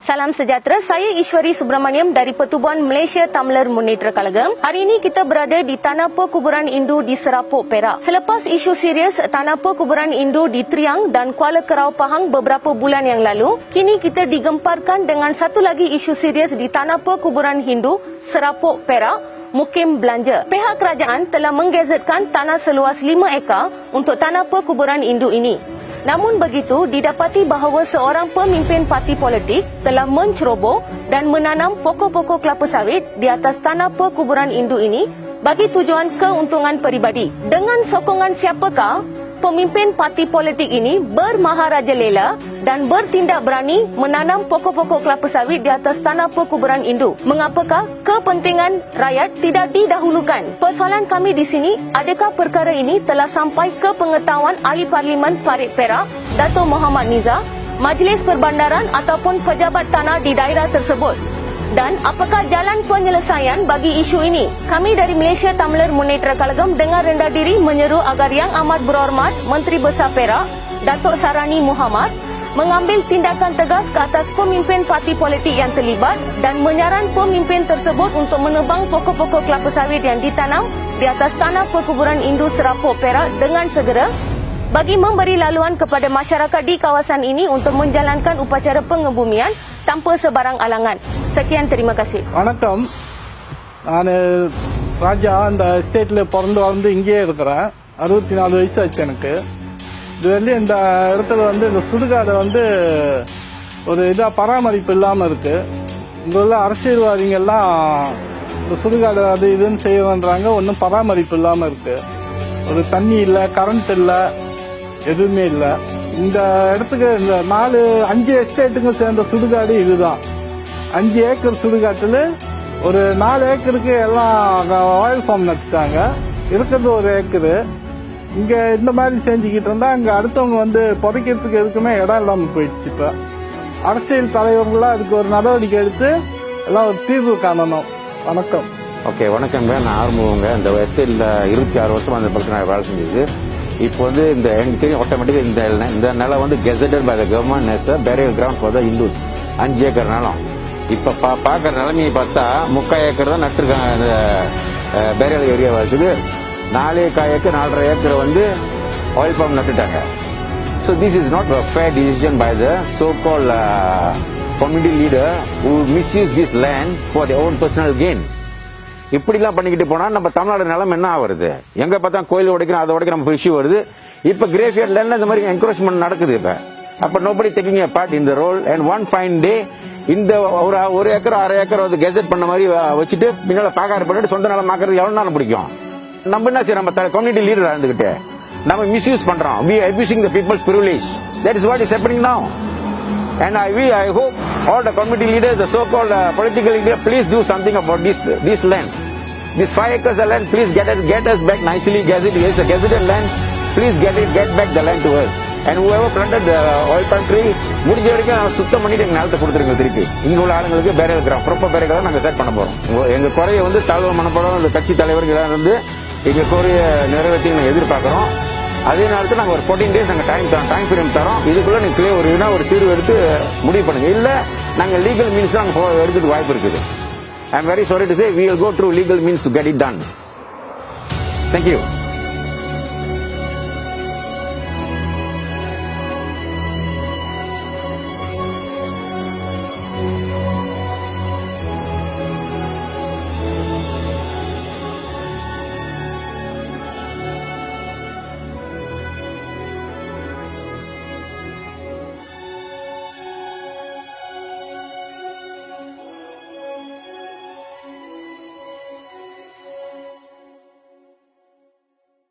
Salam sejahtera, saya Ishwari Subramaniam dari Pertubuhan Malaysia Tamler Munitra Kalagang. Hari ini kita berada di Tanah Perkuburan Indu di Serapuk, Perak. Selepas isu serius Tanah Perkuburan Indu di Triang dan Kuala Kerau Pahang beberapa bulan yang lalu, kini kita digemparkan dengan satu lagi isu serius di Tanah Perkuburan Hindu, Serapuk, Perak, Mukim Belanja. Pihak kerajaan telah menggazetkan tanah seluas 5 ekar untuk Tanah Perkuburan Indu ini. Namun begitu, didapati bahawa seorang pemimpin parti politik telah menceroboh dan menanam pokok-pokok kelapa sawit di atas tanah perkuburan Indu ini bagi tujuan keuntungan peribadi. Dengan sokongan siapakah pemimpin parti politik ini bermaharajalela dan bertindak berani menanam pokok-pokok kelapa sawit di atas tanah perkuburan Indu? Mengapakah kepentingan rakyat tidak didahulukan? Persoalan kami di sini, adakah perkara ini telah sampai ke pengetahuan Ahli Parlimen Parit Perak, Dato' Muhammad Nizar, Majlis Perbandaran ataupun pejabat tanah di daerah tersebut? Dan apakah jalan penyelesaian bagi isu ini? Kami dari Malaysia Tamler Munitra Kalagang dengan rendah diri menyeru agar Yang Amat Berhormat Menteri Besar Perak, Datuk Sarani Muhammad, mengambil tindakan tegas ke atas pemimpin parti politik yang terlibat dan menyaran pemimpin tersebut untuk menebang pokok-pokok kelapa sawit yang ditanam di atas tanah perkuburan Indu Serapuk, Perak dengan segera bagi memberi laluan kepada masyarakat di kawasan ini untuk menjalankan upacara pengebumian tanpa sebarang alangan. Sekian, terima kasih. வணக்கம். நான் ராஜா அந்த ஸ்டேட்டில் பிறந்து வளர்ந்து இங்கேயே இருக்கிறேன். 64 வயசு ஆச்சு எனக்கு. இது வந்து இந்த இடத்துல வந்து இந்த சுடுகாடை வந்து ஒரு இதாக பராமரிப்பு இல்லாமல் இருக்கு. இங்கே உள்ள அரசியல்வாதிகள்லாம் இந்த சுடுகாடை அது இதுன்னு செய்யறாங்க, ஒன்றும் பராமரிப்பு இல்லாமல் இருக்கு. ஒரு தண்ணி இல்லை, கரண்ட் இல்லை, எதுவுமே இல்லை. இந்த இடத்துக்கு இந்த 5 எஸ்டேட்டுங்க சேர்ந்த சுடுகாடு இதுதான். 5 ஏக்கர் சுடுகாட்டில் ஒரு 4 ஏக்கருக்கு எல்லாம் ஆயில் ஃபார்ம் நட்டுட்டாங்க. இருக்கிறது 1 ஏக்கரு. இங்கே இந்த மாதிரி செஞ்சுக்கிட்டு இருந்தா அங்கே அடுத்தவங்க வந்து புதைக்கிறதுக்கு எதுக்குமே இடம் இல்லாமல் போயிடுச்சு. இப்போ அரசியல் தலைவர்களாக அதுக்கு ஒரு நடவடிக்கை எடுத்து எல்லாம் ஒரு தீர்வு காணணும். வணக்கம். ஓகே, வணக்கங்க. நான் ஆரம்பங்க. இந்த எஸ்டேட்டில் 26 வருஷம் அந்த பக்கத்தில் நான் வேலை செஞ்சது. இப்போ வந்து இந்த எனக்கு தெரியும் ஆட்டோமேட்டிக்காக இந்த நிலம் வந்து gazetted by the government as burial ground for the Hindus. 5 acre நிலம். இப்போ பார்க்குற நிலைமையை பார்த்தா 3/4 ஏக்கர் தான் நட்டுருக்காங்க. இந்த பேரியல் ஏரியாவாக இருக்குது. 4 ஏக்கர் 4.5 ஏக்கர் வந்து ஆயில் பாம் நட்டுட்டாங்க. So this is not a fair decision by the so call community leader who misuse this land for the own personal gain. இப்படிலாம் பண்ணிக்கிட்டு போனா நம்ம தமிழ்நாடு நிலம் என்ன ஆகுறது? எங்க பார்த்தா கோயில் உடைக்கிறோம், அதை உடைக்கிற நம்ம இஷ்யூ வருது. இப்ப கிரேஃபியர்ட் லேண்ட்ல இந்த மாதிரி என்கரேஜ்மெண்ட் நடக்குது. இப்ப அப்ப nobody taking a part in the role and one fine day இந்த ஒரு 1 ஏக்கர் 1/2 ஏக்கர் வந்து கெசட் பண்ண மாதிரி வச்சுட்டு பின்னால பாக்கார பண்ணிட்டு சொந்த நிலம் ஆக்குறது எவ்வளவு நாள் பிடிக்கும்? நம்ம என்ன செய்யறோம்? நம்ம கம்யூனிட்டி லீடர் இருந்துகிட்டு நம்ம மிஸ்யூஸ் பண்றோம். we are abusing the people's privilege. That is what is happening now. And I hope all the community leaders, the so-called political leaders, please do something about this land. This 5 acres of land, please get us back nicely. It's a gazetted land. Please get back the land to us. And whoever planted the oil palm tree, முடிஞ்ச வரைக்கும் சுத்தம் பண்ணிட்டு எங்க நிலத்தை கொடுத்துருங்க திருப்பி. இங்க உள்ள ஆளுங்களுக்கு Ferial ground, proper Ferial ground நாங்க செட் பண்ண போறோம். எங்க குறைய வந்து தாழ்வு மனப்படம் இந்த கட்சி தலைவர்கள் வந்து எங்க கோரிய நிறைவேற்றி நாங்க எதிர்பார்க்கிறோம். அதே நேரத்தில் நாங்கள் ஒரு 14 days நாங்கள் டைம் பீரியட் தரோம். இதுக்குள்ள நீங்க ஒரு தீர்வு எடுத்து முடிவு பண்ணுங்க. இல்ல நாங்கள் லீகல் மீன்ஸ் தான் எடுக்கிறதுக்கு வாய்ப்பு இருக்குது. I am very sorry to say we will go through legal means to get it done. Thank you.